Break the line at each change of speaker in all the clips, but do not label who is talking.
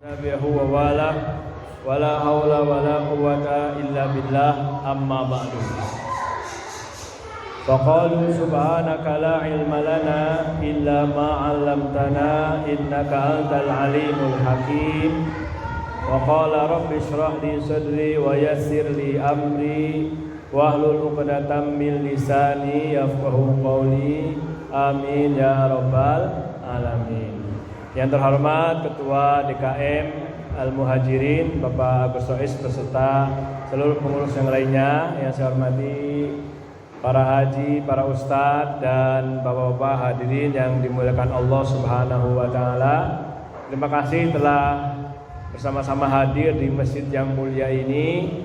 Nabiyahu wa wala haula wala quwwata illa billah amma ba'du. Faqalu subhanaka la ilma lana illa ma 'allamtana innaka antal alimul hakim. Wa qala rabbi shrah li sadri wa yassir li amri wahlul 'uqdatam min lisani yafqahu qawli. Amin ya rabbal alamin. Yang terhormat Ketua DKM Al-Muhajirin Bapak Agus Sois beserta seluruh pengurus yang lainnya yang saya hormati, para haji, para ustadz dan bapak-bapak hadirin yang dimuliakan Allah Subhanahu wa taala. Terima kasih telah bersama-sama hadir di masjid yang mulia ini.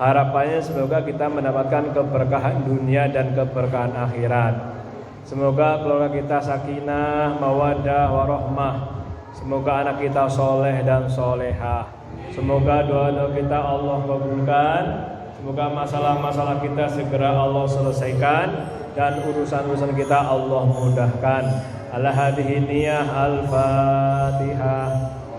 Harapannya semoga kita mendapatkan keberkahan dunia dan keberkahan akhirat. Semoga keluarga kita sakinah, mawaddah, warahmah. Semoga anak kita soleh dan solehah. Semoga doa-doa kita Allah kabulkan. Semoga masalah-masalah kita segera Allah selesaikan dan urusan-urusan kita Allah mudahkan. Ala hadhihi niyah al-Fatihah.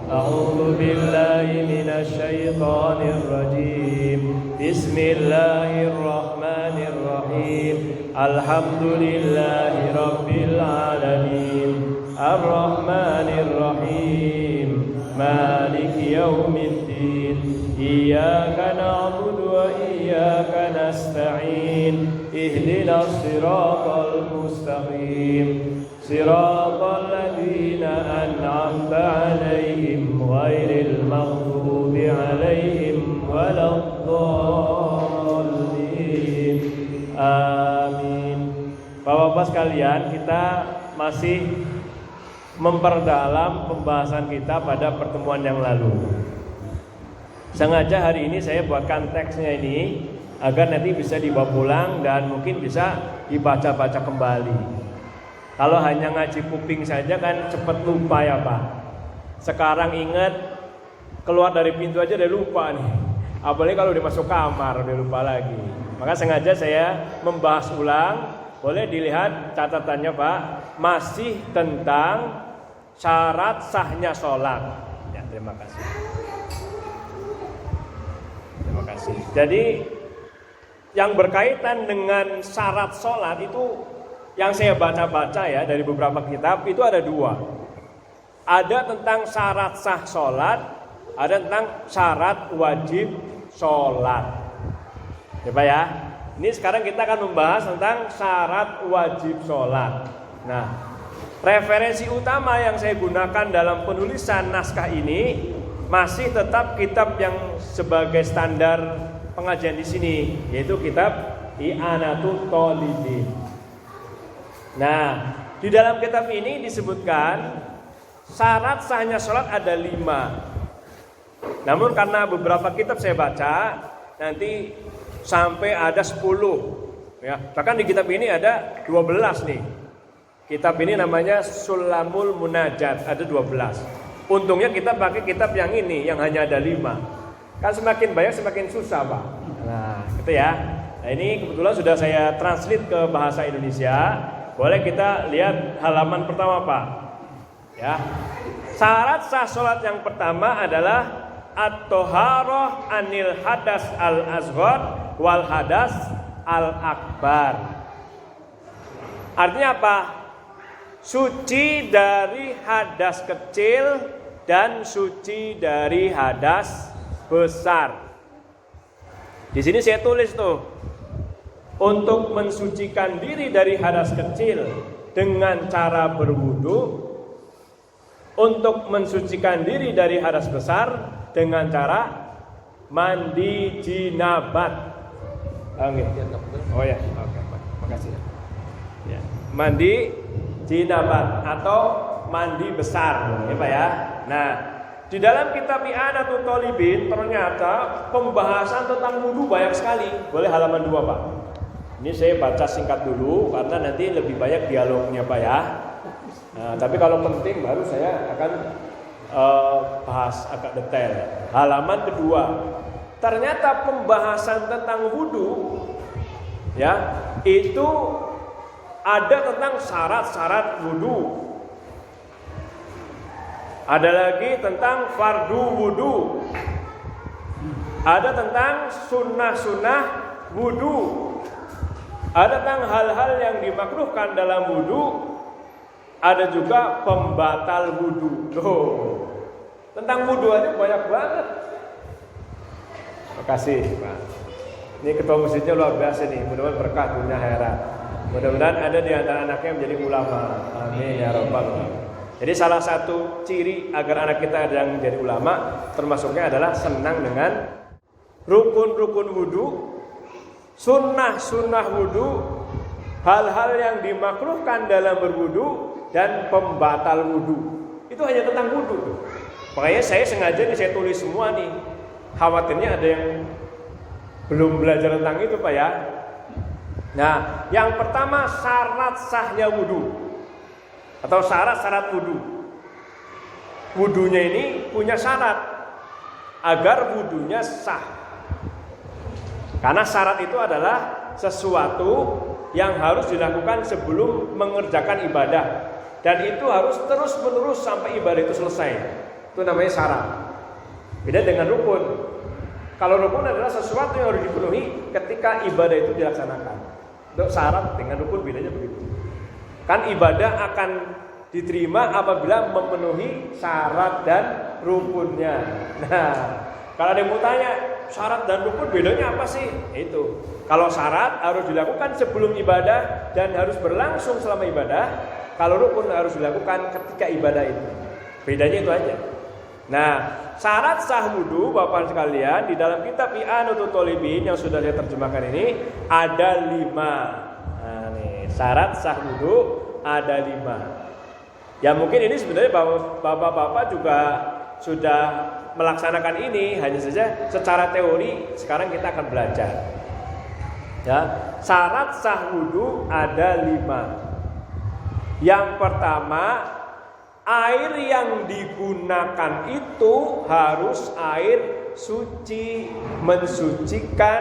A'udzu billahi minasy syaithanir rajim. Bismillahirrahmanirrahim. Alhamdulillahi rabbil alamin. Ar-Rahmanir Rahim. Maliki yaumiddin. Iyyaka na'budu wa iyyaka nasta'in. Ihdinas siratal mustaqim. Siratal ladzina an'amta 'alaihim ghairil maghdubi 'alaihim waladdallin. Amin. Bapak-bapak sekalian, kita masih memperdalam pembahasan kita pada pertemuan yang lalu. Sengaja hari ini saya buatkan teksnya ini agar nanti bisa dibawa pulang dan mungkin bisa dibaca-baca kembali. Kalau hanya ngaji kuping saja kan cepat lupa ya Pak. Sekarang ingat, keluar dari pintu aja udah lupa nih. Apalagi kalau udah masuk kamar udah lupa lagi. Maka sengaja saya membahas ulang. Boleh dilihat catatannya Pak. Masih tentang syarat sahnya sholat. Ya, terima kasih. Terima kasih. Jadi yang berkaitan dengan syarat sholat itu yang saya baca-baca ya dari beberapa kitab itu ada dua. Ada tentang syarat sah sholat, ada tentang syarat wajib sholat. Ya Pak ya. Ini sekarang kita akan membahas tentang syarat wajib sholat. Nah, referensi utama yang saya gunakan dalam penulisan naskah ini masih tetap kitab yang sebagai standar pengajian di sini, yaitu kitab I'anatul Thalibin. Nah, di dalam kitab ini disebutkan syarat sahnya sholat ada 5. Namun karena beberapa kitab saya baca, nanti sampai ada 10 ya. Bahkan di kitab ini ada 12 nih. Kitab ini namanya Sulamul Munajat, ada 12. Untungnya kita pakai kitab yang ini yang hanya ada 5. Kan semakin banyak semakin susah Pak. Nah gitu ya. Nah ini kebetulan sudah saya translate ke bahasa Indonesia. Boleh kita lihat halaman pertama Pak ya. Syarat sah sholat yang pertama adalah at-toharoh anil hadas al-asghar wal hadas al-akbar. Artinya apa? Suci dari hadas kecil dan suci dari hadas besar. Di sini saya tulis tuh, untuk mensucikan diri dari hadas kecil dengan cara berwudu, untuk mensucikan diri dari hadas besar dengan cara mandi jinabat. Oh ya, oke, makasih. Ya, mandi jinabat atau mandi besar, ya Pak ya. Nah, di dalam kitab I'anatul Thalibin ternyata pembahasan tentang wudu banyak sekali. Boleh halaman 2 Pak. Ini saya baca singkat dulu karena nanti lebih banyak dialognya Pak ya. Nah, tapi kalau penting baru saya akan bahas agak detail. Halaman kedua. Ternyata pembahasan tentang wudu ya, itu ada tentang syarat-syarat wudu. Ada lagi tentang fardu wudu. Ada tentang sunnah-sunnah wudu. Ada tentang hal-hal yang dimakruhkan dalam wudu. Ada juga pembatal wudu. Tentang wudu aja banyak banget. Terima kasih, Pak. Ini ketua masjidnya luar biasa nih. Mudah-mudahan berkah dunia akhirat. Mudah-mudahan ada di antara anaknya menjadi ulama. Amin ya rabbal alamin. Jadi salah satu ciri agar anak kita ada yang menjadi ulama termasuknya adalah senang dengan rukun-rukun wudu, sunnah-sunnah wudu, hal-hal yang dimakruhkan dalam berwudu dan pembatal wudu. Itu hanya tentang wudu. Makanya saya sengaja nih saya tulis semua nih. Khawatirnya ada yang belum belajar tentang itu, Pak ya. Nah, yang pertama syarat sahnya wudu atau syarat-syarat wudu. Wudunya ini punya syarat agar wudunya sah. Karena syarat itu adalah sesuatu yang harus dilakukan sebelum mengerjakan ibadah, dan itu harus terus-menerus sampai ibadah itu selesai. Itu namanya syarat. Beda dengan rukun. Kalau rukun adalah sesuatu yang harus dipenuhi ketika ibadah itu dilaksanakan. Untuk syarat dengan rukun bedanya begitu. Kan ibadah akan diterima apabila memenuhi syarat dan rukunnya. Nah, kalau ada yang mau tanya syarat dan rukun bedanya apa sih? Itu. Kalau syarat harus dilakukan sebelum ibadah dan harus berlangsung selama ibadah. Kalau rukun harus dilakukan ketika ibadah itu. Bedanya itu aja. Nah, syarat sah wudu Bapak sekalian di dalam kitab I'anatul Thalibin yang sudah saya terjemahkan ini ada 5. Nah, nih, syarat sah wudu ada 5. Ya mungkin ini sebenarnya Bapak-bapak juga sudah melaksanakan ini, hanya saja secara teori sekarang kita akan belajar. Ya, syarat sah wudu ada 5. Yang pertama, air yang digunakan itu harus air suci, mensucikan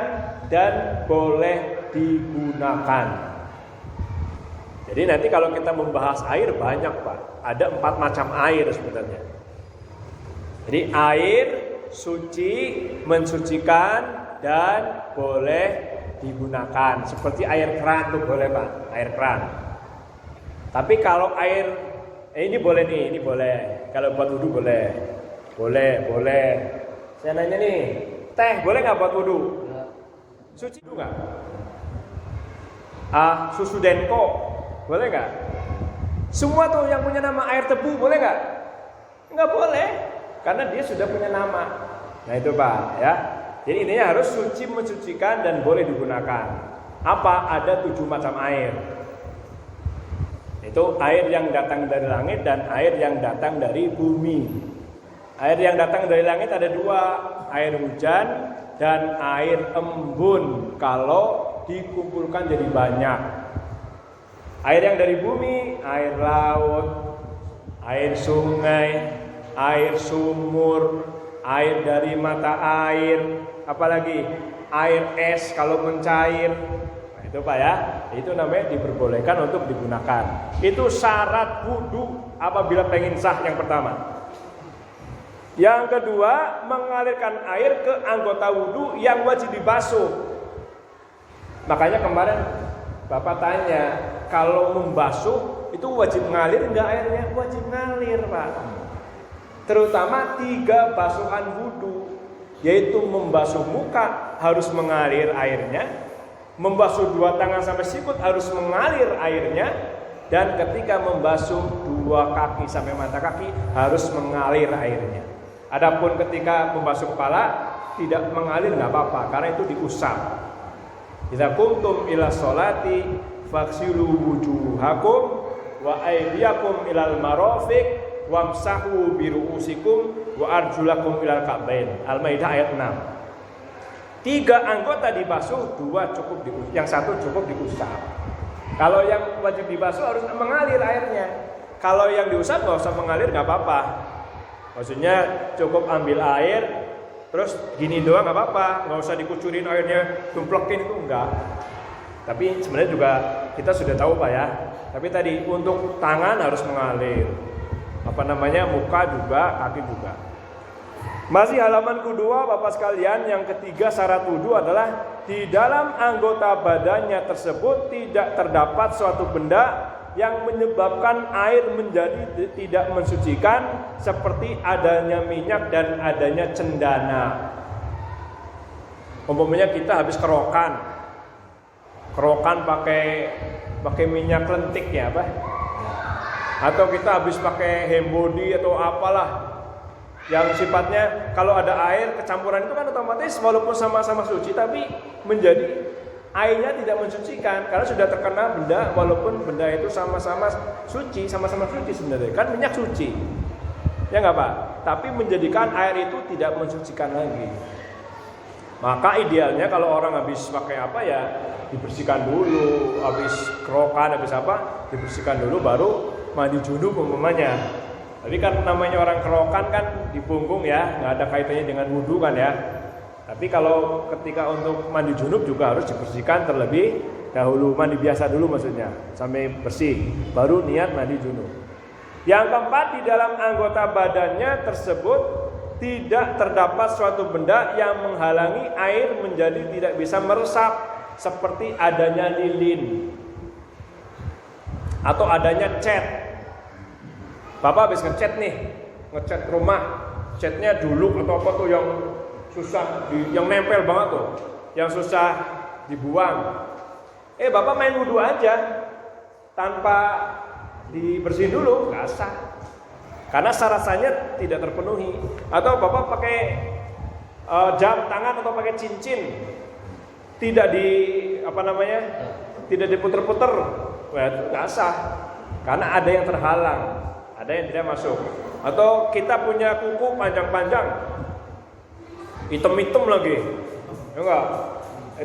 dan boleh digunakan. Jadi nanti kalau kita membahas air banyak, Pak. Ada 4 macam air sebenarnya. Jadi air suci, mensucikan dan boleh digunakan. Seperti air keran tuh boleh, Pak, air keran. Tapi kalau air ini boleh nih, ini boleh. Kalau buat wudu boleh. Boleh. Saya nanya nih, teh boleh nggak buat wudu? Suci itu nggak? Susu Denko boleh nggak? Semua tuh yang punya nama air tebu boleh nggak? Nggak boleh, karena dia sudah punya nama. Nah itu Pak ya. Jadi intinya harus suci, mensucikan dan boleh digunakan. Apa? Ada 7 macam air. Itu air yang datang dari langit dan air yang datang dari bumi. Air yang datang dari langit ada 2, air hujan dan air embun kalau dikumpulkan jadi banyak. Air yang dari bumi, air laut, air sungai, air sumur, air dari mata air, apalagi air es kalau mencair. Itu Pak ya, itu namanya diperbolehkan untuk digunakan. Itu syarat wudu apabila pengen sah yang pertama. Yang kedua, mengalirkan air ke anggota wudu yang wajib dibasuh. Makanya kemarin Bapak tanya, kalau membasuh itu wajib ngalir enggak airnya? Wajib ngalir, Pak. Terutama 3 basuhan wudu, yaitu membasuh muka harus mengalir airnya. Membasuh 2 tangan sampai sikut harus mengalir airnya, dan ketika membasuh 2 kaki sampai mata kaki harus mengalir airnya. Adapun ketika membasuh kepala tidak mengalir nggak apa-apa, karena itu diusap. Idza qumtum ila sholati faghsilu wujuhakum wa aydiyakum ilal marafiq wamsahu bi ru'usikum wa arjulakum ilal ka'bain. Al-Maidah ayat 6. 3 anggota dibasuh, 2 cukup diusap, yang 1 cukup diusap. Kalau yang wajib dibasuh harus mengalir airnya. Kalau yang diusap nggak usah mengalir, nggak apa-apa. Maksudnya cukup ambil air, terus gini doang nggak apa-apa, nggak usah dikucurin airnya, tumplekin itu enggak. Tapi sebenarnya juga kita sudah tahu Pak ya. Tapi tadi untuk tangan harus mengalir, muka juga, kaki juga. Masih halaman kedua Bapak sekalian, yang ketiga syarat wudu adalah di dalam anggota badannya tersebut tidak terdapat suatu benda yang menyebabkan air menjadi tidak mensucikan, seperti adanya minyak dan adanya cendana. Umpamanya kita habis kerokan pakai minyak lentik ya, atau kita habis pakai hembody atau apalah yang sifatnya kalau ada air kecampuran itu kan otomatis walaupun sama-sama suci tapi menjadi airnya tidak mensucikan karena sudah terkena benda, walaupun benda itu sama-sama suci sebenarnya kan minyak suci ya nggak Pak, tapi menjadikan air itu tidak mensucikan lagi. Maka idealnya kalau orang habis pakai dibersihkan dulu, habis kerokan habis dibersihkan dulu baru mandi junub umpamanya. Tapi kan namanya orang kerokan kan di punggung ya, nggak ada kaitannya dengan wudu kan ya. Tapi kalau ketika untuk mandi junub juga harus dibersihkan terlebih dahulu, mandi biasa dulu maksudnya, sampai bersih, baru niat mandi junub. Yang keempat, di dalam anggota badannya tersebut tidak terdapat suatu benda yang menghalangi air menjadi tidak bisa meresap, seperti adanya lilin atau adanya cat. Bapak habis ngecat rumah, catnya dulu atau apa tuh yang susah, yang nempel banget tuh, yang susah dibuang. Bapak main wudu aja tanpa dibersihin dulu, nggak sah, karena syarat-syaratnya tidak terpenuhi. Atau Bapak pakai jam tangan atau pakai cincin, tidak tidak diputer-puter, nggak sah, karena ada yang terhalang, ada yang tidak masuk. Atau kita punya kuku panjang-panjang, hitam-hitam lagi, ya enggak?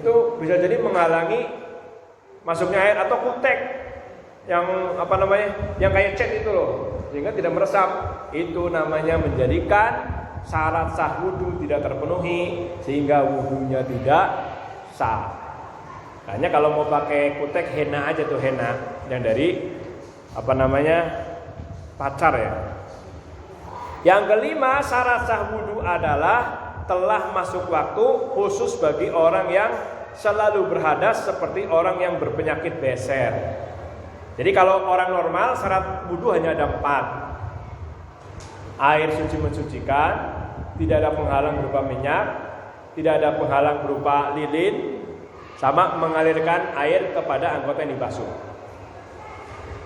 Itu bisa jadi menghalangi masuknya air. Atau kutek yang yang kayak cat itu loh, sehingga tidak meresap. Itu namanya menjadikan syarat sah wudu tidak terpenuhi, sehingga wudunya tidak sah. Hanya kalau mau pakai kutek, henna aja tuh, henna yang dari pacar ya. Yang kelima, syarat sah wudu adalah telah masuk waktu, khusus bagi orang yang selalu berhadas seperti orang yang berpenyakit beser. Jadi kalau orang normal syarat wudu hanya ada 4. Air suci mensucikan, tidak ada penghalang berupa minyak, tidak ada penghalang berupa lilin, sama mengalirkan air kepada anggota yang dibasuh.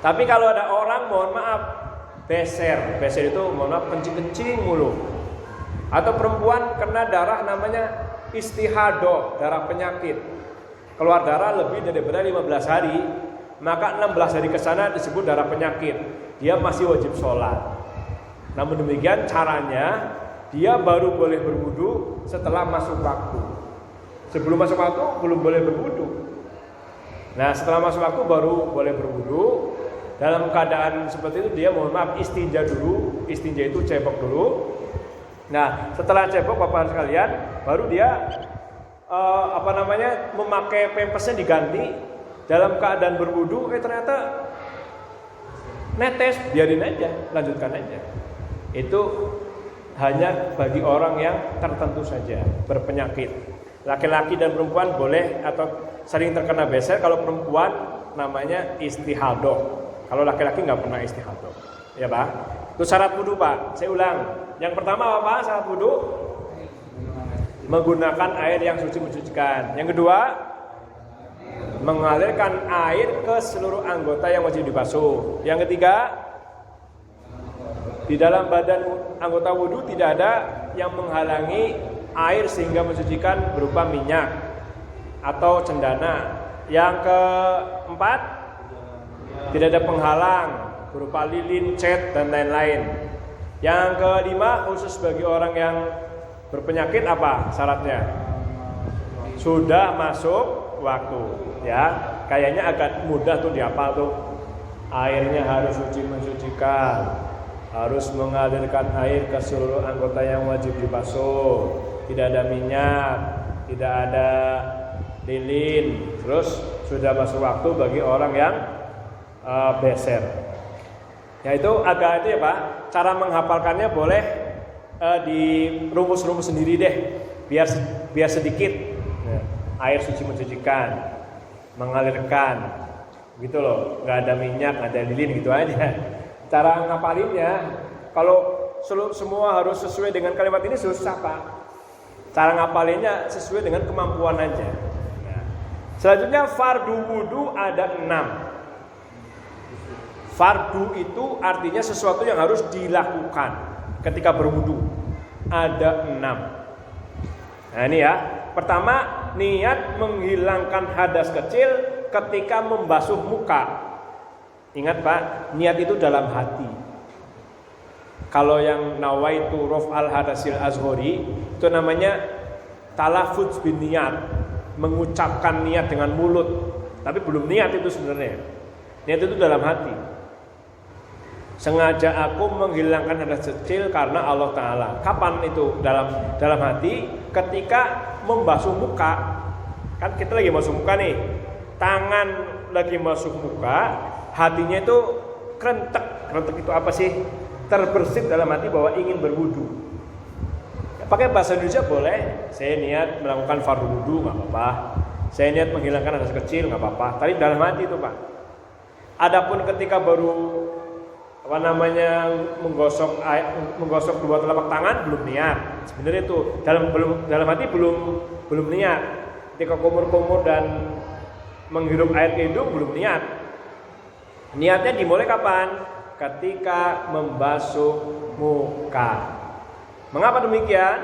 Tapi kalau ada orang, mohon maaf, beser itu mohon maaf kencing-kencing mulu, atau perempuan kena darah namanya istihadah, darah penyakit, keluar darah lebih daripada 15 hari, maka 16 hari ke sana disebut darah penyakit, dia masih wajib sholat. Namun demikian caranya, dia baru boleh berwudu setelah masuk waktu. Sebelum masuk waktu belum boleh berwudu. Nah, setelah masuk waktu baru boleh berwudu. Dalam keadaan seperti itu dia mohon maaf istinja dulu. Istinja itu cebok dulu. Nah, setelah cebok Bapak sekalian, baru dia memakai pempesnya diganti. Dalam keadaan berwudu, ternyata netes, biarin aja, lanjutkan aja. Itu hanya bagi orang yang tertentu saja berpenyakit. Laki-laki dan perempuan boleh atau sering terkena beser. Kalau perempuan namanya istihadah. Kalau laki-laki nggak pernah istihadah, ya Pak. Itu syarat wudu Pak. Saya ulang. Yang pertama apa syarat wudu? Menggunakan air yang suci mensucikan. Yang kedua, mengalirkan air ke seluruh anggota yang wajib dibasuh. Yang ketiga, di dalam badan anggota wudu tidak ada yang menghalangi air sehingga mensucikan berupa minyak atau cendana. Yang keempat, tidak ada penghalang berupa lilin, cat dan lain-lain. Yang kelima, khusus bagi orang yang berpenyakit apa syaratnya? Sudah masuk waktu, ya. Kayaknya agak mudah tuh dihafal tuh. Airnya harus suci mensucikan, harus mengalirkan air ke seluruh anggota yang wajib dibasuh, tidak ada minyak, tidak ada lilin, terus sudah masuk waktu bagi orang yang beser.
Ya itu agak itu ya Pak. Cara menghafalkannya boleh di rumus-rumus sendiri deh. Biar sedikit. Nah, air suci mensucikan, mengalirkan, gitu loh. Nggak ada minyak, nggak ada lilin gitu aja. Cara ngapalinnya, kalau semua harus sesuai dengan kalimat ini susah Pak. Cara ngapalinnya sesuai dengan kemampuan aja. Nah, selanjutnya fardu wudu ada 6. Fardu itu artinya sesuatu yang harus dilakukan ketika berwudu. Ada 6. Nah ini ya. Pertama, niat menghilangkan hadas kecil ketika membasuh muka. Ingat Pak, niat itu dalam hati. Kalau yang nawaitu raf'al hadasil azghari itu namanya talaffuz bin niat, mengucapkan niat dengan mulut, tapi belum niat itu sebenarnya. Niat itu dalam hati. Sengaja aku menghilangkan hadas kecil karena Allah Ta'ala. Kapan itu dalam hati? Ketika membasuh muka. Kan kita lagi masuk muka nih. Tangan lagi masuk muka, hatinya itu krentek. Krentek itu apa sih? Terbersit dalam hati bahwa ingin berwudu. Pakai bahasa Indonesia boleh. Saya niat melakukan fardu wudu, nggak apa-apa. Saya niat menghilangkan hadas kecil, nggak apa-apa. Tapi dalam hati itu Pak. Adapun ketika baru menggosok dua telapak tangan belum niat. Sebenarnya itu dalam hati belum niat. Ketika kumur-kumur dan menghirup air ke hidung belum niat. Niatnya dimulai kapan? Ketika membasuh muka. Mengapa demikian?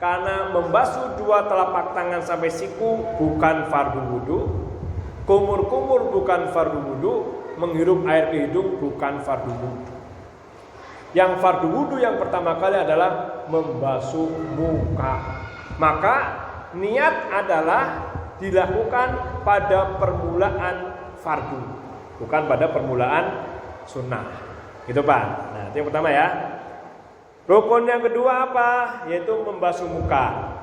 Karena membasuh dua telapak tangan sampai siku bukan fardu wudu. Kumur-kumur bukan fardu wudu. Menghirup air ke hidung bukan fardu wudu. Yang fardu wudu yang pertama kali adalah membasuh muka. Maka niat adalah dilakukan pada permulaan fardu, bukan pada permulaan sunnah. Gitu Pak. Nah, itu yang pertama ya. Rukun yang kedua apa? Yaitu membasuh muka.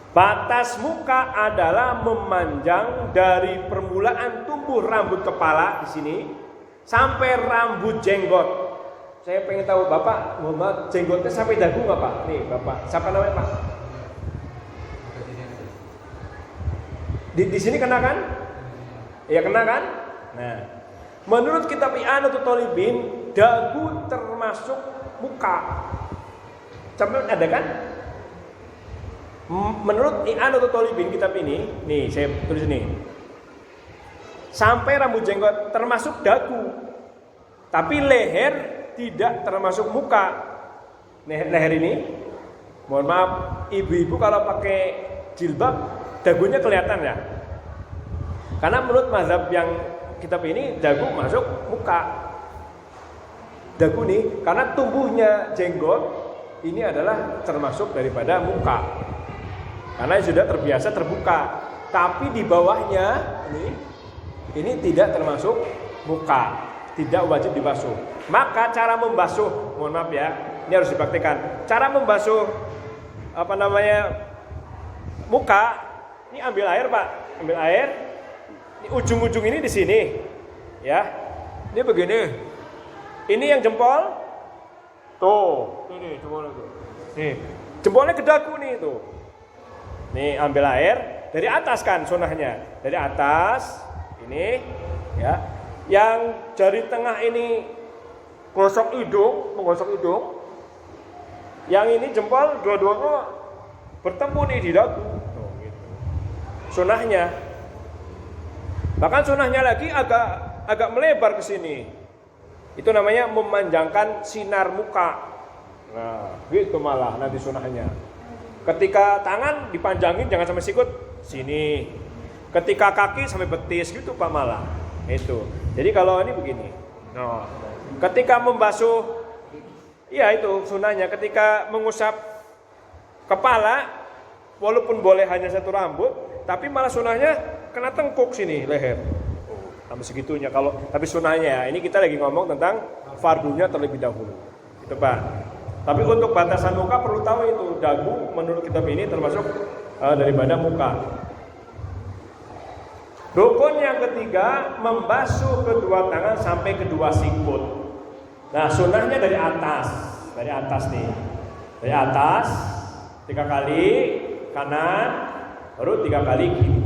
Batas muka adalah memanjang dari permulaan tumbuh rambut kepala di sini sampai rambut jenggot. Saya pengen tahu Bapak, Muhammad, jenggotnya sampai dagu nggak Pak? Nih Bapak, siapa namanya Pak? Di sini kena kan? Iya kena kan? Nah, menurut kitab I'anatul Thalibin, dagu termasuk muka. Sampai ada kan? Menurut I'anatul Thalibin kitab ini, nih saya tulis ini. Sampai rambut jenggot termasuk dagu. Tapi leher tidak termasuk muka. Leher ini, mohon maaf, ibu-ibu kalau pakai jilbab dagunya kelihatan ya. Karena menurut mazhab yang kitab ini dagu masuk muka. Dagu nih, karena tumbuhnya jenggot ini adalah termasuk daripada muka. Karena sudah terbiasa terbuka, tapi di bawahnya ini tidak termasuk muka, tidak wajib dibasuh. Maka cara membasuh, mohon maaf ya, ini harus dipraktikkan. Cara membasuh muka, ini ambil air Pak, ambil air. Ini ujung-ujung ini di sini, ya. Ini begini. Ini yang jempol, tuh, ini jempolnya tuh. Nih, jempolnya ke dagu nih tuh. Nih ambil air dari atas kan sunahnya, dari atas ini ya. Yang jari tengah ini menggosok hidung. Yang ini jempol dua-duanya bertemu nih di dagu. Tuh, gitu. Sunahnya. Bahkan sunahnya lagi agak melebar ke sini. Itu namanya memanjangkan sinar muka. Nah, gitu malah nanti sunahnya. Ketika tangan dipanjangin jangan sampai sikut sini. Ketika kaki sampai betis gitu Pak malah. Itu. Jadi kalau ini begini. Nah, ketika membasuh iya itu sunahnya ketika mengusap kepala walaupun boleh hanya satu rambut, tapi malah sunahnya kena tengkuk sini leher. Sampai segitunya kalau tapi sunahnya ya. Ini kita lagi ngomong tentang fardunya terlebih dahulu. Itu Pak. Tapi untuk batasan muka perlu tahu itu dagu menurut kitab ini termasuk daripada muka. Rukun yang ketiga, membasuh kedua tangan sampai kedua sikut. Nah, sunnahnya dari atas nih. Dari atas 3 kali kanan, baru 3 kali kiri.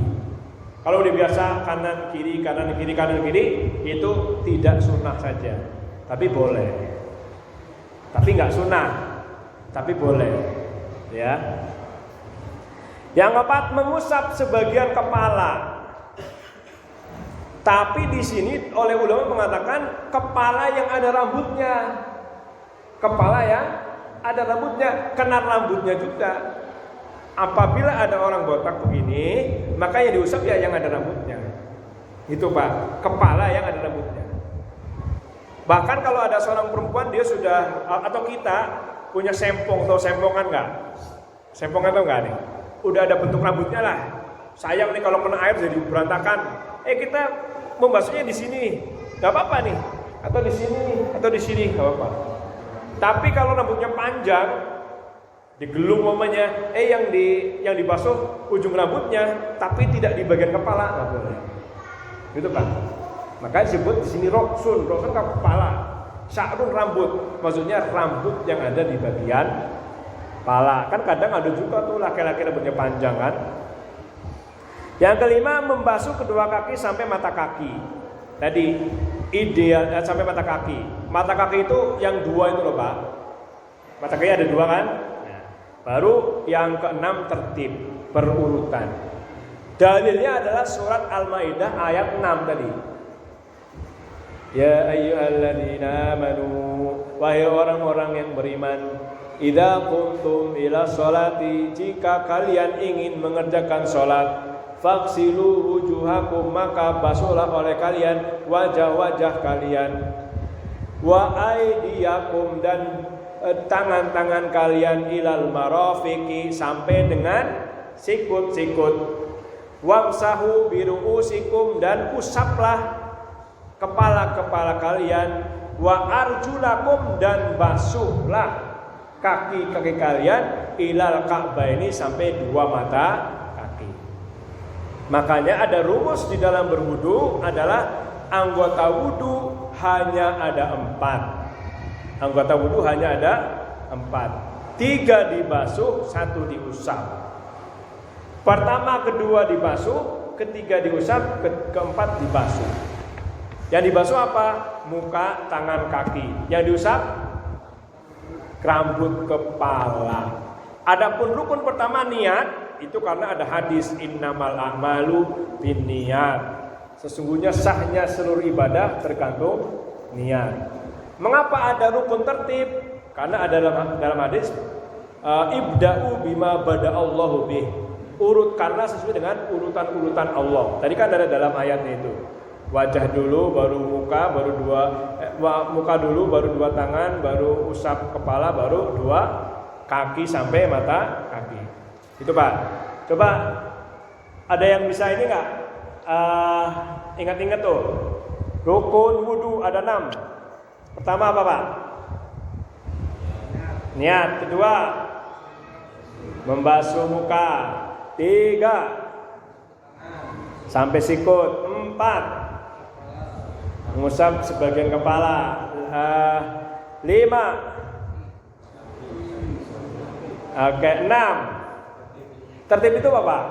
Kalau udah biasa kanan kiri itu tidak sunnah saja, tapi boleh. Tapi nggak sunnah, tapi boleh. Ya. Yang keempat, mengusap sebagian kepala. Tapi di sini oleh ulama mengatakan kepala yang ada rambutnya. Kepala yang ada rambutnya, kena rambutnya juga. Apabila ada orang botak begini, maka yang diusap ya yang ada rambutnya. Itu Pak, kepala yang ada rambutnya. Bahkan kalau ada seorang perempuan dia sudah, atau kita punya sempong, atau sempongan enggak? Sempongan atau enggak nih? Udah ada bentuk rambutnya lah. Sayang nih kalau kena air jadi berantakan. Kita membasuhnya di sini, enggak apa-apa nih. Atau di sini, enggak apa-apa. Tapi kalau rambutnya panjang, digelung momennya, yang dibasuh ujung rambutnya, tapi tidak di bagian kepala, nggak boleh. Gitu Pak. Makanya disebut di sini roksun kepala, sya'run rambut, maksudnya rambut yang ada di bagian kepala. Kan kadang ada juga tuh laki-laki rambutnya panjang kan. Yang kelima, membasuh kedua kaki sampai mata kaki. Tadi ideal sampai mata kaki. Mata kaki itu yang 2 itu loh Pak. Mata kaki ada 2 kan? Baru yang keenam tertib berurutan. Dalilnya adalah surat Al-Maidah ayat 6 tadi. Ya ayyuhalladzina amanu, wahai orang-orang yang beriman, idza qumtum ila sholati, jika kalian ingin mengerjakan sholat, faghsilu wujuhakum, maka basuhlah oleh kalian wajah-wajah kalian, wa aydiyakum, dan tangan-tangan kalian ilal marafiqi, sampai dengan sikut-sikut, wamsahu biruusikum, dan usaplah kepala-kepala kalian, wa arjulakum, dan basuhlah kaki-kaki kalian ilal ka'baini, sampai 2 mata kaki. Makanya ada rumus di dalam berwudu adalah anggota wudu hanya ada 4. Anggota wudu hanya ada 4. 3 dibasuh, 1 diusap. Pertama, kedua dibasuh, ketiga diusap, keempat dibasuh. Yang dibasuh apa? Muka, tangan, kaki. Yang diusap rambut kepala. Adapun rukun pertama niat, itu karena ada hadis innamal a'malu binniyat. Sesungguhnya sahnya seluruh ibadah tergantung niat. Mengapa ada rukun tertib? Karena ada dalam hadis ibda'u bima bada'allahu bih. Urutkanlah sesuai dengan urutan-urutan Allah. Tadi kan ada dalam ayatnya itu. Wajah dulu, baru muka, baru muka dulu, baru 2 tangan, baru usap kepala, baru 2 kaki sampai mata kaki. Itu Pak. Coba ada yang bisa ini enggak? Ingat-ingat tuh. Rukun wudu ada 6. Pertama apa Pak? Niat. Kedua, membasuh muka. 3, sampai sikut. 4, mengusap sebagian kepala. 5, oke. 6, tertib itu apa Pak?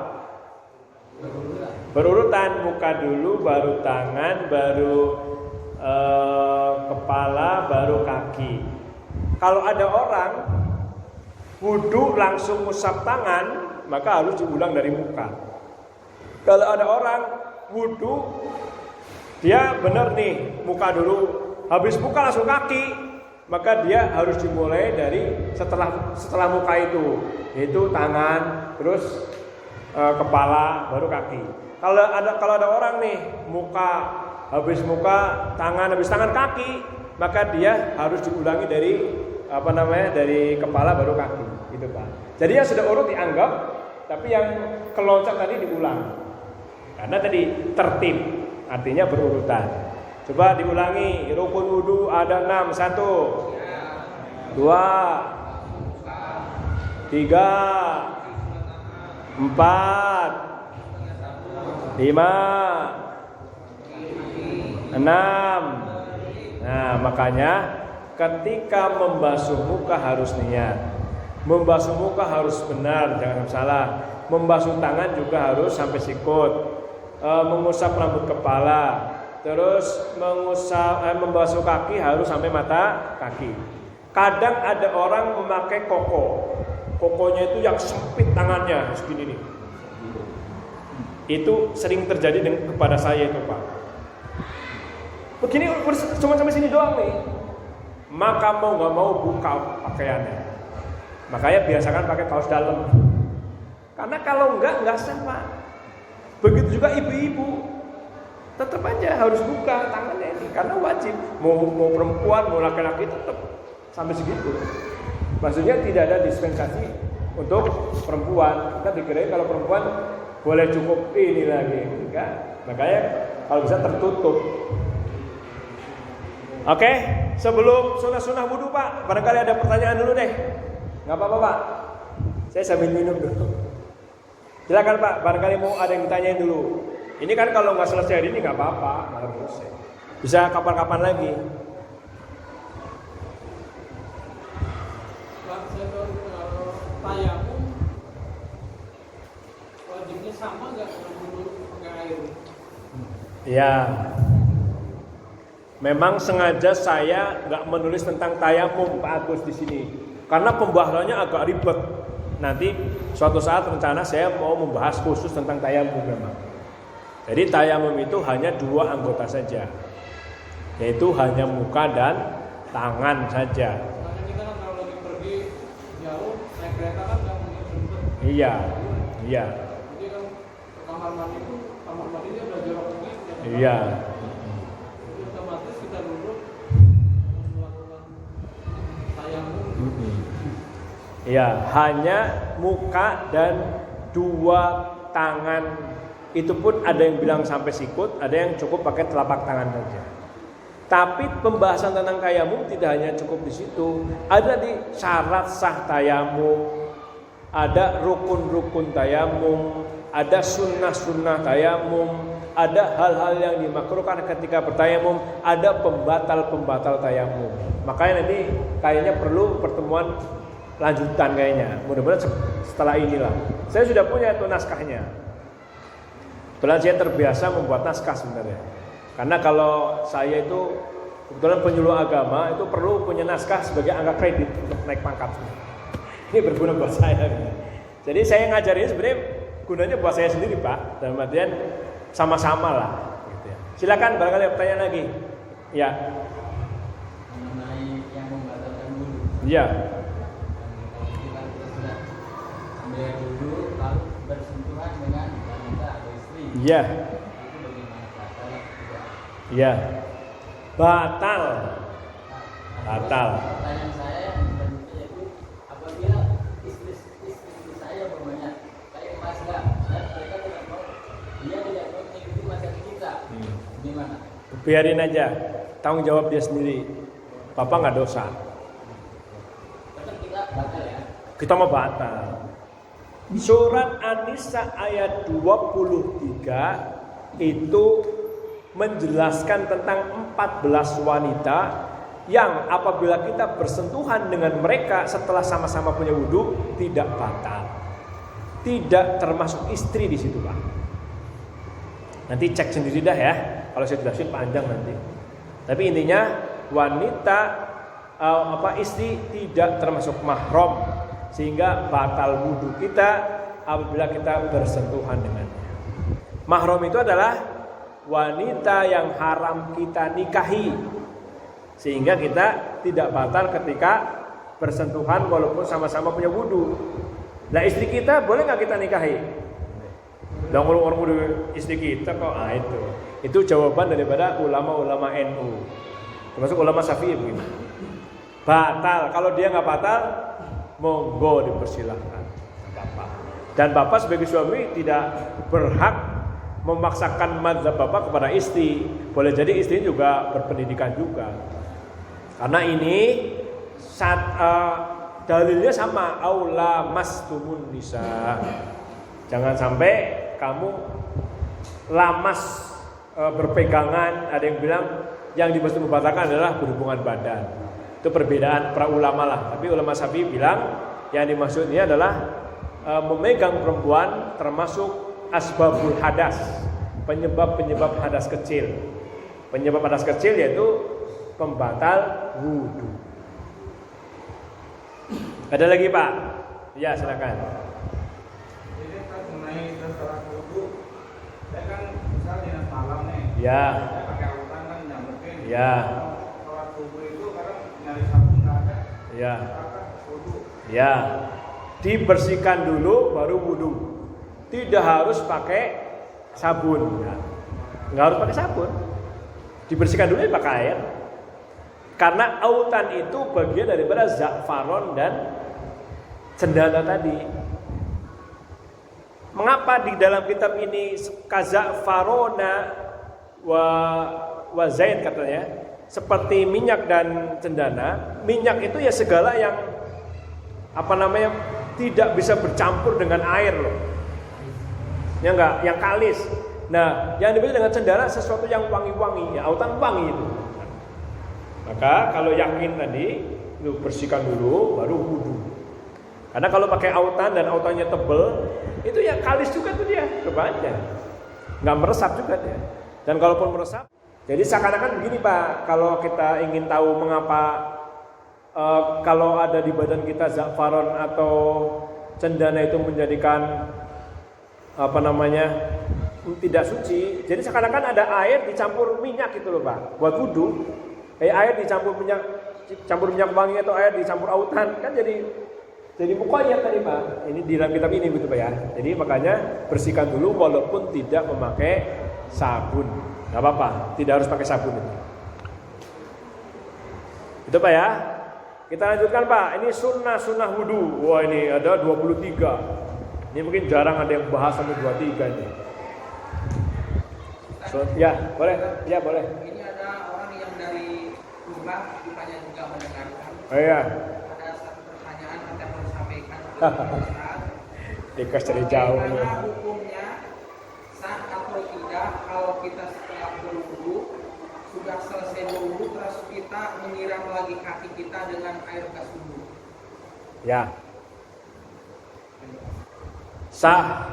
Berurutan, muka dulu, baru tangan, baru kepala, baru kaki. Kalau ada orang wudu langsung usap tangan, maka harus diulang dari muka. Kalau ada orang wudu dia benar nih, muka dulu, habis muka langsung kaki, maka dia harus dimulai dari setelah muka itu, yaitu tangan, terus kepala, baru kaki. Kalau ada orang nih, muka, habis muka, tangan, habis tangan, kaki, maka dia harus diulangi dari dari kepala baru kaki, gitu Pak. Jadi yang sudah urut dianggap, tapi yang keloncat tadi diulang. Karena tadi tertib, artinya berurutan. Coba diulangi, rukun wudu ada 6. 1, 2, 3, 4, 5,
6. Nah, makanya ketika membasuh muka harus niat. Membasuh muka harus benar, jangan salah. Membasuh tangan juga harus sampai sikut. Mengusap rambut kepala. Terus membasuh kaki harus sampai mata kaki. Kadang ada orang memakai koko. Kokonya itu yang sempit tangannya segini nih. Itu sering terjadi kepada saya itu, Pak. Begini cuma sampai sini doang nih. Maka mau nggak mau buka pakaiannya. Makanya biasakan pakai kaos dalam. Karena kalau nggak sah, Pak. Begitu juga ibu-ibu. Tetap aja harus buka tangannya ini karena wajib. Mau perempuan, mau laki-laki tetap sampai segitu. Maksudnya tidak ada dispensasi untuk perempuan. Kita dikirain kalau perempuan boleh cukup ini lagi, enggak? Makanya kalau bisa tertutup. Oke, sebelum sunah wudu, Pak, barangkali ada pertanyaan dulu deh. Nggak apa-apa, Pak. Saya sambil minum dulu. Silakan, Pak, barangkali mau ada yang ditanyain dulu. Ini kan kalau nggak selesai hari ini nggak apa-apa, malah selesai. Bisa kapan-kapan lagi.
Tayamum wajibnya sama nggak dengan pakai air?
Ya. Memang sengaja saya nggak menulis tentang tayamum, Pak Agus di sini, karena pembahasannya agak ribet. Nanti suatu saat rencana saya mau membahas khusus tentang tayamum memang. Jadi tayamum itu hanya 2 anggota saja, yaitu hanya muka dan tangan saja.
Karena kita kan kalau lagi pergi jauh naik kereta kan nggak mungkin sempet.
Iya.
Jadi kan ke kamar mandinya udah jorok begitu.
Iya.
Jadi otomatis kita duduk melakukan tayamum.
Iya, hanya muka dan 2 tangan. Itu pun ada yang bilang sampai sikut, ada yang cukup pakai telapak tangan saja. Tapi pembahasan tentang tayamum tidak hanya cukup di situ. Ada di syarat sah tayamum, ada rukun-rukun tayamum, ada sunnah-sunnah tayamum, ada hal-hal yang dimakruhkan ketika bertayamum, ada pembatal-pembatal tayamum. Makanya nanti kayaknya perlu pertemuan lanjutan kayaknya. Mudah-mudahan setelah inilah. Saya sudah punya itu naskahnya. Kebetulan saya terbiasa membuat naskah sebenarnya. Karena kalau saya itu kebetulan penyuluh agama itu perlu punya naskah sebagai angka kredit untuk naik pangkat. Ini berguna buat saya. Jadi saya ngajar ini sebenarnya gunanya buat saya sendiri, Pak. Dalam artian sama-sama lah. Gitu ya. Silakan barangkali ada pertanyaan lagi. Ya.
Mengenai yang membatalkan wudu.
Iya.
Kita sudah ambil wudu lalu bersentuhan dengan wanita atau istri.
Iya.
Itu bagaimana batal atau tidak?
Iya. Batal. Batal.
Pertanyaan saya yang selanjutnya yaitu apabila istri saya berbanyak kayak Mas dan mereka tidak mau, dia tidak mau mengikuti mazhab kita, gimana?
Biarin aja. Tanggung jawab dia sendiri. Papa nggak dosa.
Tetap kita batal ya.
Kita mau batal. Surat An-Nisa ayat 23 itu menjelaskan tentang 14 wanita yang apabila kita bersentuhan dengan mereka setelah sama-sama punya wudu tidak batal. Tidak termasuk istri di situ, Pak. Nanti cek sendiri dah ya. Kalau saya jelasin panjang nanti. Tapi intinya wanita istri tidak termasuk mahram sehingga batal wudu kita apabila kita bersentuhan dengannya. Mahram itu adalah wanita yang haram kita nikahi sehingga kita tidak batal ketika bersentuhan walaupun sama-sama punya wudu. Nah, istri kita boleh nggak kita nikahi? Dan orang wudu istri kita kok itu jawaban daripada ulama-ulama NU termasuk ulama Syafi'i begini. Batal. Kalau dia nggak batal, monggo dipersilahkan, Bapak. Dan Bapak sebagai suami tidak berhak memaksakan mazhab Bapak kepada istri. Boleh jadi istri juga berpendidikan juga. Karena ini dalilnya sama, aula mastumun nisa. Jangan sampai kamu lamas
berpegangan, ada yang bilang yang dimaksud membatalkan adalah berhubungan badan. Itu perbedaan para ulama lah. Tapi ulama Syafi'i bilang yang dimaksudnya adalah memegang perempuan termasuk asbabul hadas, penyebab hadas kecil. Penyebab hadas kecil yaitu pembatal wudu. Ada lagi Pak? Ya silakan.
Jadi kan mengenai masalah wudu, saya kan misalnya malam nih.
Ya.
Saya pakai autan kan nggak mungkin.
Ya.
Sholat subuh itu kadang nyari sabun nggak ada.
Ya.
Wudu.
Ya. Dibersihkan dulu baru wudu. Tidak harus pakai sabun. Ya. Nggak harus pakai sabun. Dibersihkan dulu ya pakai air. Karena autan itu bagian daripada za'faron dan cendana tadi. Mengapa di dalam kitab ini kaza'farona wa zain katanya, seperti minyak dan cendana. Minyak itu ya segala yang tidak bisa bercampur dengan air loh. Ya enggak, yang kalis. Nah, yang dimaksud dengan cendana sesuatu yang wangi-wangi, ya autan wangi itu. Maka kalau yakin tadi, lu bersihkan dulu baru wudu. Karena kalau pakai autan dan autannya tebel, itu ya kalis juga tuh dia, kebanyakan. Nggak meresap juga dia. Dan kalaupun meresap, jadi seakan-akan begini Pak, kalau kita ingin tahu mengapa kalau ada di badan kita za'faron atau cendana itu menjadikan tidak suci. Jadi seakan-akan ada air dicampur minyak gitu loh Pak, buat wudu. Air dicampur minyak wangi atau air dicampur autan kan jadi mukanya tadi Pak. Ini di dalam kitab ini gitu Pak ya. Jadi makanya bersihkan dulu walaupun tidak memakai sabun. Gak apa-apa, tidak harus pakai sabun itu. Itu Pak ya. Kita lanjutkan Pak. Ini sunnah wudu. Wah ini ada 23. Ini mungkin jarang ada yang bahas sampai 23 ini. Ya boleh.
Ini ada orang yang dari rumah bukannya juga mendengarkan.
Oh iya.
Ada satu pertanyaan yang mau disampaikan.
Dikas dari jauh.
Bagaimana hukumnya sah atau tidak kalau kita setelah berwudu sudah selesai berwudu terus kita menyiram lagi kaki kita dengan air bekas wudu?
Ya. Sah.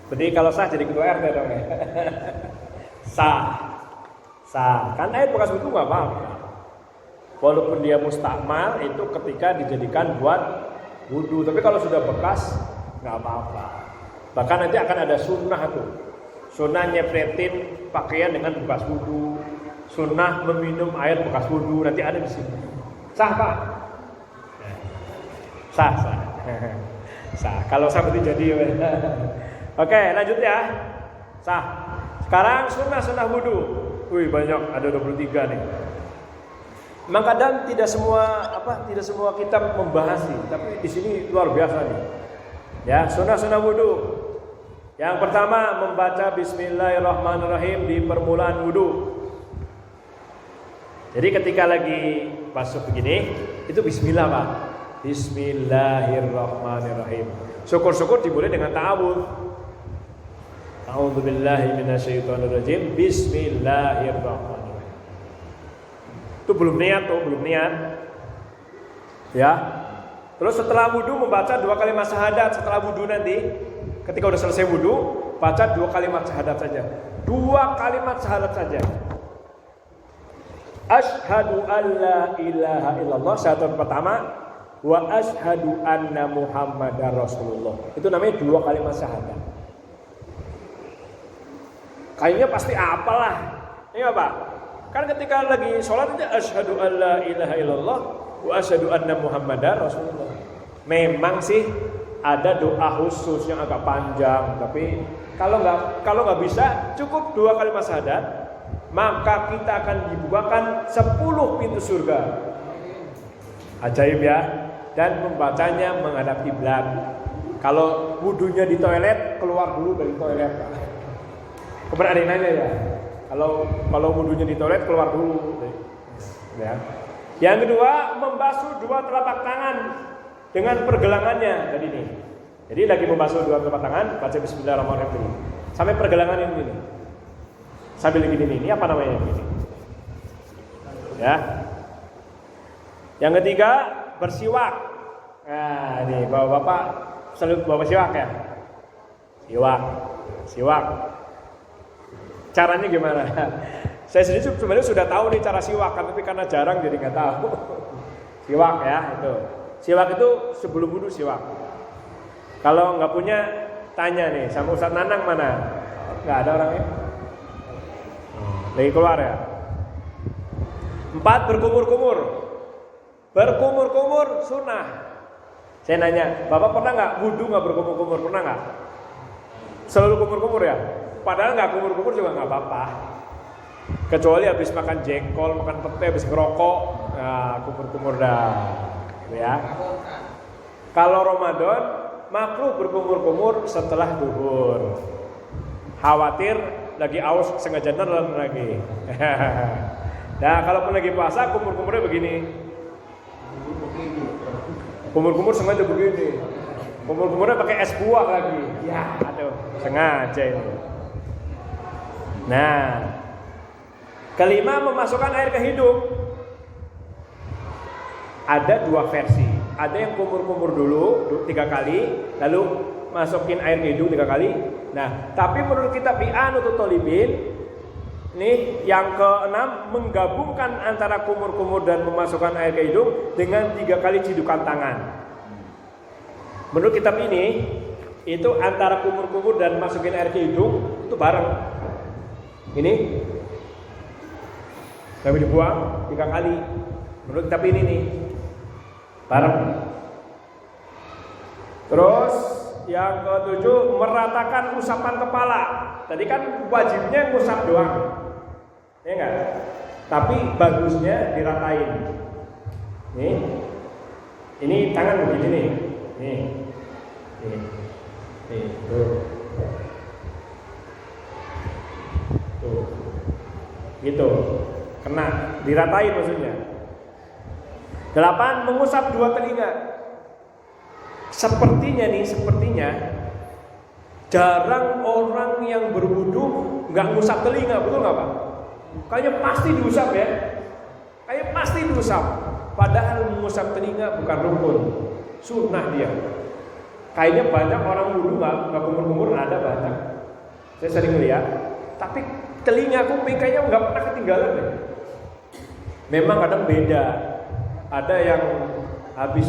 Berarti kalau sah jadi ketua RT dong ya. Sah. Kan air bekas wudu nggak apa-apa. Walaupun dia mustakmal itu ketika dijadikan buat wudu. Tapi kalau sudah bekas nggak apa-apa. Bahkan nanti akan ada sunnah tuh. Sunnah nyepretin pakaian dengan bekas wudu. Sunnah meminum air bekas wudu. Nanti ada di sini. Sah Pak? Sah. Sah. Kalau sah berarti jadi. Oke, lanjut ya. Sah. Sekarang sunnah wudu. Wih, banyak, ada 23 nih. Memang kadang tidak semua kitab membahas nih, tapi di sini luar biasa nih. Ya, sunnah wudu. Yang pertama membaca bismillahirrahmanirrahim di permulaan wudu. Jadi ketika lagi masuk begini, itu bismillah Pak. Bismillahirrahmanirrahim. Syukur-syukur dimulai dengan ta'awudz. A'udzubillahi minasyaitonirrajim. Bismillahirrahmanirrahim. Itu belum niat. Ya. Terus setelah wudu membaca 2 kalimat syahadat. Setelah wudu nanti, ketika udah selesai wudu, baca 2 kalimat syahadat saja. 2 kalimat syahadat saja. Asyhadu an la ilaha illallah, syahadat pertama, wa asyhadu anna Muhammadar Rasulullah. Itu namanya 2 kalimat syahadat. Kayaknya pasti apalah. Iya Pak. Kan ketika lagi sholat aja asyhadu an la ilaha illallah wa asyhadu anna Muhammadar Rasulullah. Memang sih ada doa khusus yang agak panjang, tapi kalau nggak bisa cukup 2 kalimat syahadat, maka kita akan dibukakan 10 pintu surga. Ajaib ya. Dan membacanya menghadap kiblat. Kalau wudunya di toilet, keluar dulu dari toilet. Kemudian ada yang nanya ya. Kalau wudunya di toilet, keluar dulu. Ya. Yang kedua, membasuh 2 telapak tangan dengan pergelangannya. Jadi ini. Jadi lagi membasuh 2 telapak tangan, baca bismillahirrahmanirrahim. Sampai pergelangan ini. Sambil gini nih, ini apa namanya ini? Ya. Yang ketiga, bersiwak. Nah, ini bapak-bapak selalu bawa siwak ya. Siwak. Caranya gimana? Saya sendiri sebenarnya sudah tahu nih cara siwak, tapi karena jarang jadi nggak tahu. Siwak ya itu. Siwak itu sebelum wudhu siwak. Kalau nggak punya, tanya nih sama Ustadz Nanang mana? Nggak ada orangnya. Lagi keluar ya. 4, berkumur-kumur. Berkumur-kumur sunnah. Saya nanya, Bapak pernah nggak wudhu nggak berkumur-kumur? Pernah nggak? Selalu kumur-kumur ya? Padahal nggak kumur-kumur juga nggak apa-apa. Kecuali habis makan jengkol, makan pete, habis ngerokok, nah, kumur-kumur dah. Ya. Kalau Ramadan makruh berkumur-kumur setelah duhur. Khawatir lagi aus sengaja nelen lagi. Nah, kalaupun lagi puasa kumur-kumurnya begini. Kumur-kumur sengaja begini. Kumur-kumurnya pakai es buah lagi. Ya, aduh, sengaja ini. Nah, kelima, memasukkan air ke hidung. Ada 2 versi. Ada yang kumur-kumur dulu 3 kali, lalu masukin air ke hidung 3 kali. Nah, tapi menurut kitab I'anatul Thalibin, nih yang ke-6, menggabungkan antara kumur-kumur dan memasukkan air ke hidung dengan 3 kali cidukan tangan. Menurut kitab ini, itu antara kumur-kumur dan masukin air ke hidung itu bareng. Ini tapi dibuang 3 kali. Menurut kitab ini nih bareng. Terus yang ke-7, meratakan usapan kepala. Tadi kan wajibnya ngusap doang, ya enggak? Tapi bagusnya diratain. Nih, ini tangan begini nih. Nih, tuh. Gitu. Kena, diratain maksudnya. 8, mengusap 2 telinga. Sepertinya jarang orang yang berwudu nggak ngusap telinga, betul nggak Pak? Kayaknya pasti diusap ya. Kayaknya pasti diusap. Padahal mengusap telinga bukan rukun, sunnah dia. Kayaknya banyak orang wudu nggak kumur-kumur, ada banyak. Saya sering lihat. Tapi telinga kuping kayaknya nggak pernah ketinggalan deh. Memang kadang beda. Ada yang habis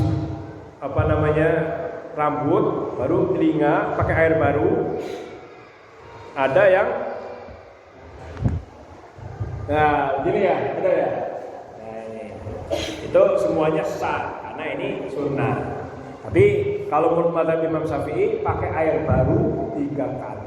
rambut baru telinga pakai air baru. Ada yang gini ya, ada ya. Nah, ini. Itu semuanya sah karena ini sunnah. Tapi kalau menurut mazhab Imam Syafi'i pakai air baru 3 kali.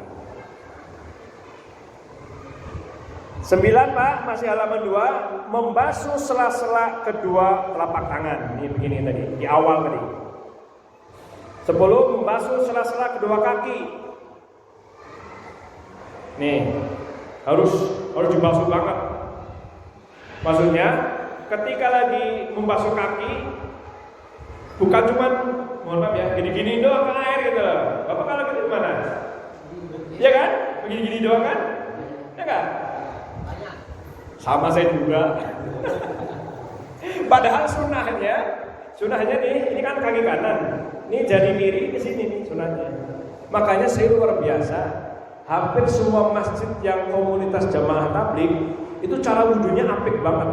9 Pak, masih halaman 2, membasuh sela-sela kedua telapak tangan. Ini begini tadi, di awal tadi. 10, membasuh sela-sela kedua kaki. Nih, harus dibasuh banget. Maksudnya, ketika lagi membasuh kaki, bukan cuman, mohon maaf ya, gini-gini doang kan air gitu loh. Bapak kalau gitu gimana? Iya kan? Begini-gini doang kan? Ya kan? Sama saya juga. Padahal sunnahnya nih, ini kan kaki kanan. Ini jari kiri ke sini nih sunnahnya. Makanya saya luar biasa. Hampir semua masjid yang komunitas jamaah tabligh itu cara wudhunya apik banget.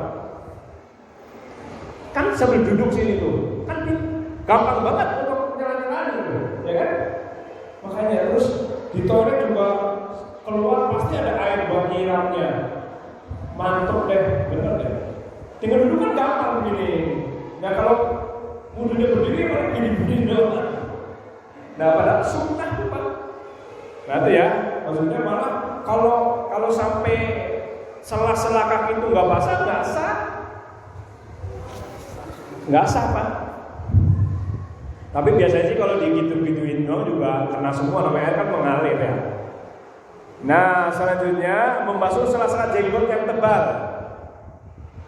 Kan sambil duduk sini tuh, kan gampang banget untuk jalan-jalan gitu, ya kan? Makanya terus di toilet juga keluar pasti ada air buat nyiramnya. Mantap deh, bener deh. Tinggal duduk kan gampang begini. Nah kalau wudhunya berdiri malah gini-gini doang. Nah padahal sunnah tuh Pak. Nah itu ya, maksudnya malah kalau sampai sela-sela kaki itu nggak basah, nggak sah Pak. Tapi biasanya sih kalau digitu-gituin doang juga kena semua, namanya air kan mengalir ya. Nah selanjutnya membasuh sela-sela jenggot yang tebal.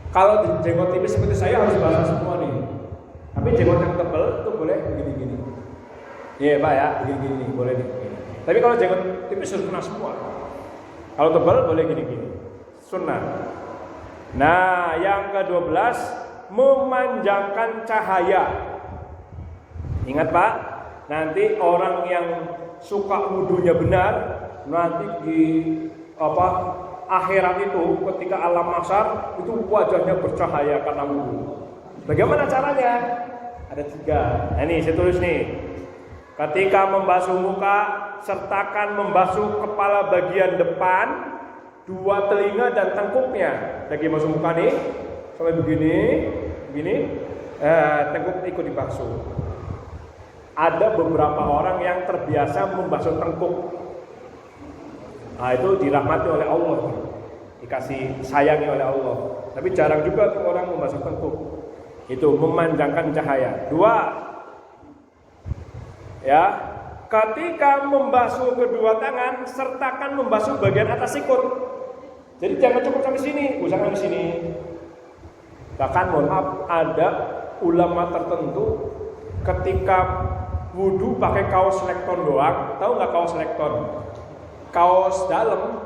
Kalau jenggot tipis seperti saya harus basah semua nih. Tapi jenggot yang tebal itu boleh begini-gini. Iya Pak ya, begini-gini boleh nih. Tapi kalau jenggot tipis harus kena semua. Kalau tebal boleh gini-gini. Sunnah. Nah, yang ke-12 memanjangkan cahaya. Ingat Pak, nanti orang yang suka wudunya benar, nanti di akhirat itu ketika alam mahsyar itu wajahnya bercahaya karena wudu. Bagaimana caranya? Ada 3. Nah, ini saya tulis nih. Ketika membasuh muka, sertakan membasuh kepala bagian depan, 2 telinga dan tengkuknya. Lagi basuh muka nih, sampai begini, tengkuk ikut dibasuh. Ada beberapa orang yang terbiasa membasuh tengkuk. Nah, itu dirahmati oleh Allah, dikasih sayangi oleh Allah. Tapi jarang juga tuh orang membasuh tengkuk. Itu memanjangkan cahaya. 2. Ya, ketika membasuh kedua tangan, sertakan membasuh bagian atas sikut. Jadi jangan cukup sampai sini, usah sampai sini. Bahkan mohon maaf, ada ulama tertentu ketika wudu pakai kaos lekton doang. Tahu nggak kaos lekton? Kaos dalam,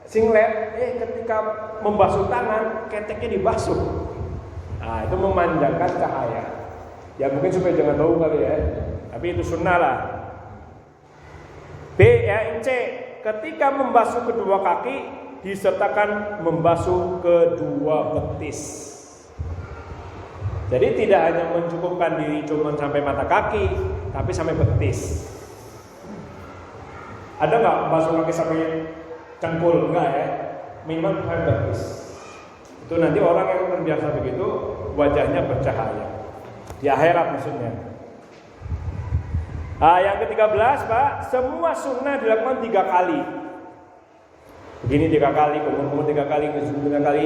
singlet. Ketika membasuh tangan, keteknya dibasuh. Nah, itu memanjangkan cahaya. Ya mungkin supaya jangan bau kali ya. Tapi itu sunnah lah. B ya, C. Ketika membasuh kedua kaki, disertakan membasuh kedua betis. Jadi tidak hanya mencukupkan diri cuma sampai mata kaki, tapi sampai betis. Ada nggak membasuh kaki sampai cengkul? Enggak ya. Minimal sampai betis. Itu nanti orang yang terbiasa begitu, wajahnya bercahaya. Di akhirat maksudnya. Yang ke-13 Pak, semua sunnah dilakukan 3 kali. Begini 3 kali, kumur-kumur 3 kali, ngesum 3 kali,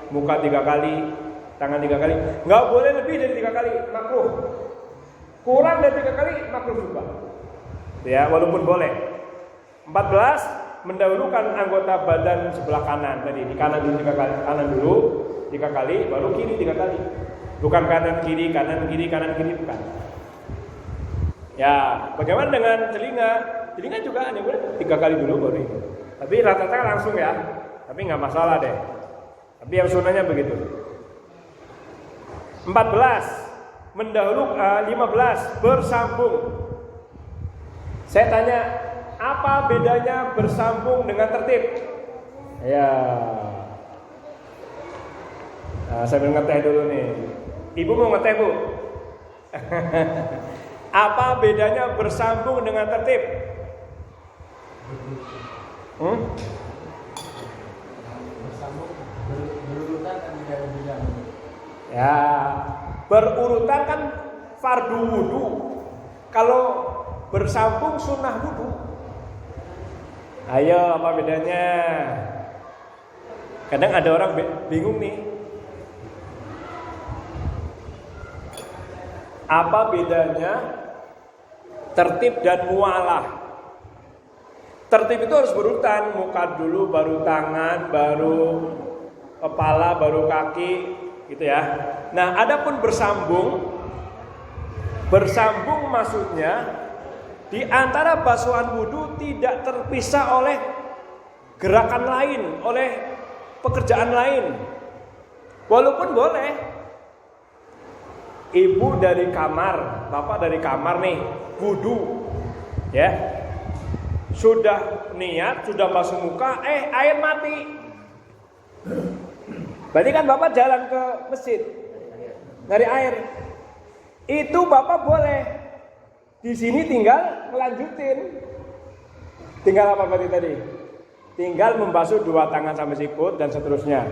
muka 3 kali, tangan 3 kali. Nggak boleh lebih dari 3 kali, makruh. Kurang dari 3 kali, makruh juga. Ya, walaupun boleh. 14, mendahulukan anggota badan sebelah kanan. Tadi di kanan dulu 3 kali, kanan dulu 3 kali, baru kiri 3 kali. Bukan kanan kiri, kanan kiri, kanan kiri, bukan. Ya, bagaimana dengan telinga? Telinga juga ada boleh 3 kali dulu baru itu. Tapi rata-rata langsung ya. Tapi nggak masalah deh. Tapi yang sunnahnya begitu. 14 mendahului 15 bersambung. Saya tanya, apa bedanya bersambung dengan tertib? Ya. Nah, saya ngeteh dulu nih. Ibu mau ngeteh, Bu? Apa bedanya bersambung dengan tertib?
Bersambung berurutan kan tidak bilang.
Ya, berurutan kan fardu wudu. Kalau bersambung sunnah wudu. Ayo, apa bedanya? Kadang ada orang bingung nih. Apa bedanya tertib dan mualah? Tertib itu harus berurutan, muka dulu, baru tangan, baru kepala, baru kaki, gitu ya. Nah, adapun bersambung maksudnya di antara basuhan wudu tidak terpisah oleh gerakan lain, oleh pekerjaan lain. Walaupun boleh, ibu dari kamar, bapak dari kamar nih, wudu, ya. Sudah niat, sudah basuh muka, air mati. Berarti kan bapak jalan ke masjid nyari air. Itu bapak boleh. Di sini tinggal melanjutin. Tinggal apa berarti tadi? Tinggal membasuh 2 tangan sampai sikut dan seterusnya.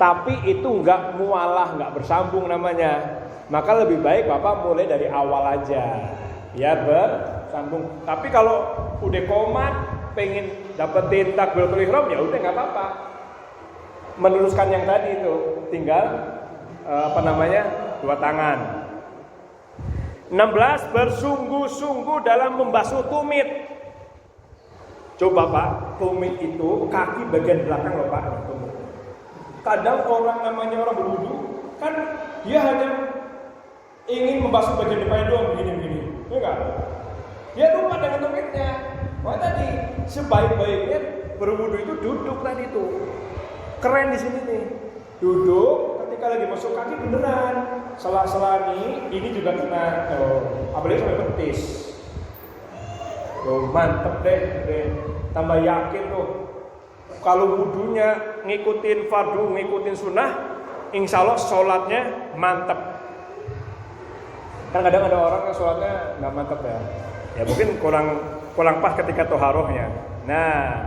Tapi itu enggak mualah, enggak bersambung namanya. Maka lebih baik bapak mulai dari awal aja, biar bersambung. Tapi kalau udah komat, pengen dapetin takbiratul ihram, ya udah nggak apa-apa. Meneruskan yang tadi itu, tinggal 2 tangan. 16 bersungguh-sungguh dalam membasuh tumit. Coba Pak, tumit itu kaki bagian belakang loh Pak. Kadang orang namanya orang berwudu, kan dia hanya ingin membasuh bagian depannya doang begini-begini, enggak? Dia lupa dengan tumitnya. Wah tadi sebaik-baiknya Berwudu itu duduk tadi itu. Keren di sini nih. Duduk ketika lagi masuk kaki beneran. Sela-sela ini juga kena. Apalagi sampai betis. Mantep deh. Tambah yakin tuh. Kalau wudunya ngikutin fardu, ngikutin sunnah, insya Allah sholatnya mantep. Kan kadang ada orang yang sholatnya nggak mantep ya. Ya mungkin kurang pas ketika toharohnya. Nah,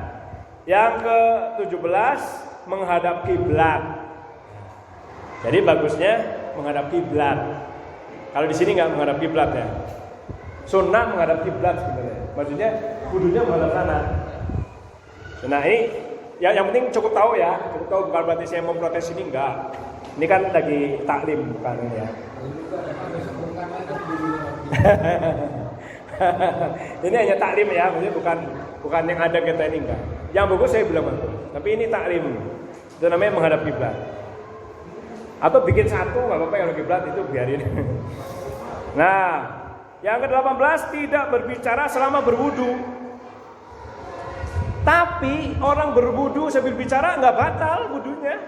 yang ke-17 menghadap kiblat. Jadi bagusnya menghadap kiblat. Kalau di sini nggak menghadap kiblat ya. Sunnah menghadap kiblat sebenarnya. Maksudnya wudunya menghadap sana. Nah ini yang penting cukup tahu ya. Cukup tahu, bukan berarti saya memprotes ini, enggak. Ini kan lagi taklim bukan ini ya. Ini hanya taklim ya, maksudnya bukan yang ada kita ini enggak. Yang bagus saya bilang bagus. Tapi ini taklim. Itu namanya menghadap kiblat. Atau bikin satu enggak apa-apa, kalau kiblat itu biarin. Nah, yang ke-18 tidak berbicara selama berwudu. Tapi orang berwudu sambil bicara enggak batal wudunya.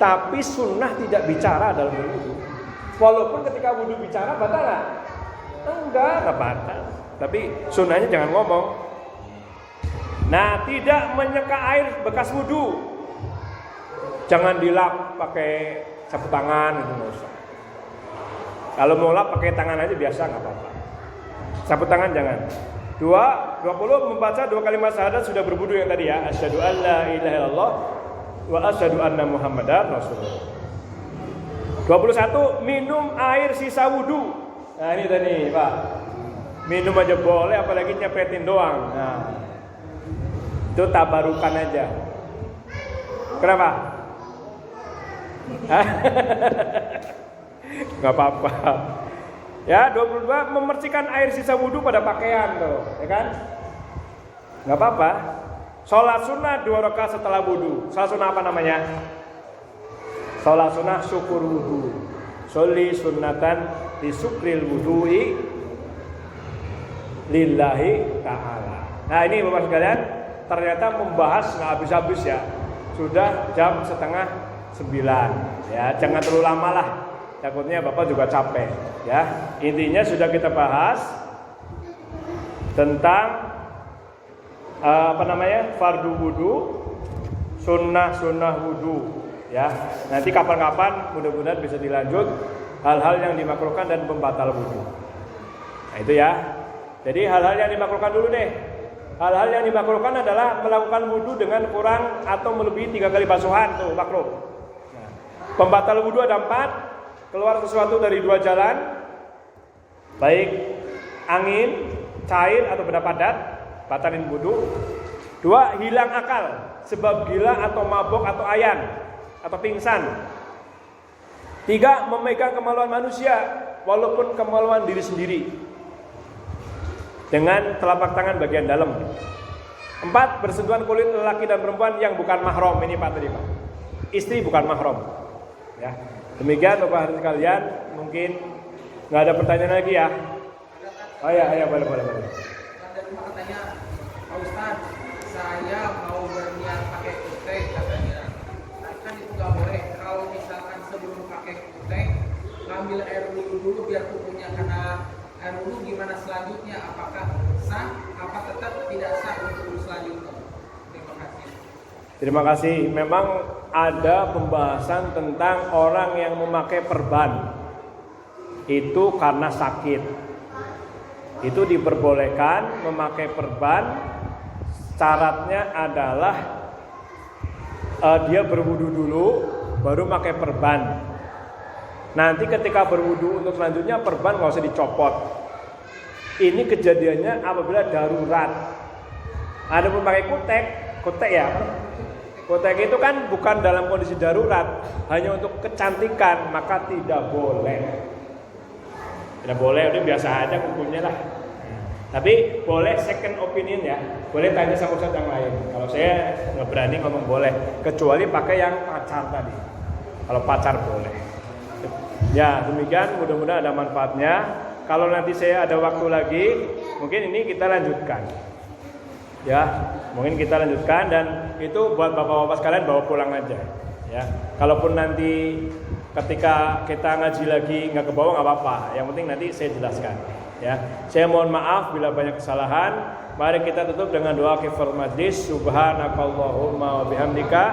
Tapi sunnah tidak bicara dalam berwudu. Walaupun ketika wudu bicara batal enggak? Enggak batal. Tapi sunnahnya jangan ngomong. Nah, tidak menyeka air bekas wudu. Jangan dilap pakai sapu tangan itu enggak usah. Kalau mau lap pakai tangan aja biasa enggak apa-apa. Sapu tangan jangan. 20 membaca 2 kalimat syahadat sudah berwudu yang tadi ya. Asyhadu an la ilaha illallah wa asyhadu anna Muhammadar Rasulullah. 21 minum air sisa wudu. Nah ini tadi Pak. Minum aja boleh, apalagi nyepretin doang. Nah. Itu tabarukan aja. Kenapa? Gak apa-apa. Ya, 22 memercikan air sisa wudu pada pakaian tuh, ya kan? Gak apa-apa. Sholat sunnah 2 rakaat setelah wudu. Sholat sunnah apa namanya? Sholat sunnah syukur wudu. Sholli sunnatan di syukril wudu'i lillahi ta'ala. Nah ini Bapak sekalian, ternyata membahas nggak habis-habis ya. Sudah jam 8:30 ya, jangan terlalu lama lah. Takutnya Bapak juga capek ya. Intinya sudah kita bahas tentang fardu wudu, sunnah wudu ya. Nanti kapan-kapan mudah-mudahan bisa dilanjut hal-hal yang dimakruhkan dan pembatal wudu. Nah itu ya. Jadi hal-hal yang dimakruhkan dulu deh. Hal-hal yang dimakruhkan adalah melakukan wudu dengan kurang atau melebihi 3 kali basuhan, tuh makruh. Nah, pembatal wudu ada 4. Keluar sesuatu dari 2 jalan, baik angin, cair atau benda padat, batalin wudu. 2, hilang akal, sebab gila atau mabok atau ayan atau pingsan. 3, memegang kemaluan manusia walaupun kemaluan diri sendiri dengan telapak tangan bagian dalam. 4, bersentuhan kulit lelaki dan perempuan yang bukan mahram. Ini Pak tadi Pak, istri bukan mahram ya. Demikian Bapak hadirin sekalian, mungkin nggak ada pertanyaan lagi ya. Oh ya boleh.
Yang dari rumah katanya, Pak Ustadz, saya mau berniat pakai kutek katanya. Kan itu nggak boleh. Kalau misalkan sebelum pakai kutek, ngambil air dulu biar tubuhnya kena air wudhu, gimana selanjutnya? Apakah sah? Apa tetap tidak sah untuk selanjutnya? Terima kasih.
Terima kasih. Memang ada pembahasan tentang orang yang memakai perban itu karena sakit. Itu diperbolehkan memakai perban. Syaratnya adalah dia berwudu dulu baru pakai perban. Nanti ketika berwudu untuk selanjutnya perban nggak usah dicopot. Ini kejadiannya apabila darurat. Ada pemakai kutek ya. Kutek itu kan bukan dalam kondisi darurat, hanya untuk kecantikan, maka tidak boleh. Tidak boleh, udah biasa aja kukunya lah. Tapi boleh second opinion ya, boleh tanya sama ustadz yang lain. Kalau saya nggak berani ngomong boleh, kecuali pakai yang pacar tadi. Kalau pacar boleh. Ya demikian, mudah-mudahan ada manfaatnya. Kalau nanti saya ada waktu lagi, mungkin ini kita lanjutkan. Ya, mungkin kita lanjutkan dan itu buat bapak-bapak sekalian bawa pulang aja. Ya, kalaupun nanti ketika kita ngaji lagi nggak ke bawah nggak apa-apa. Yang penting nanti saya jelaskan. Ya, saya mohon maaf bila banyak kesalahan. Mari kita tutup dengan doa kifaratul majlis. Subhanakallahumma wa bihamdika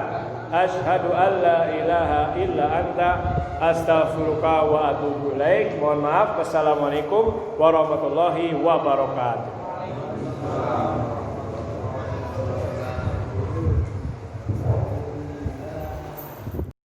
asyhadu an la ilaha illa anta astaghfiruka wa atubu ilaik. Mohon maaf. Wassalamualaikum warahmatullahi wabarakatuh.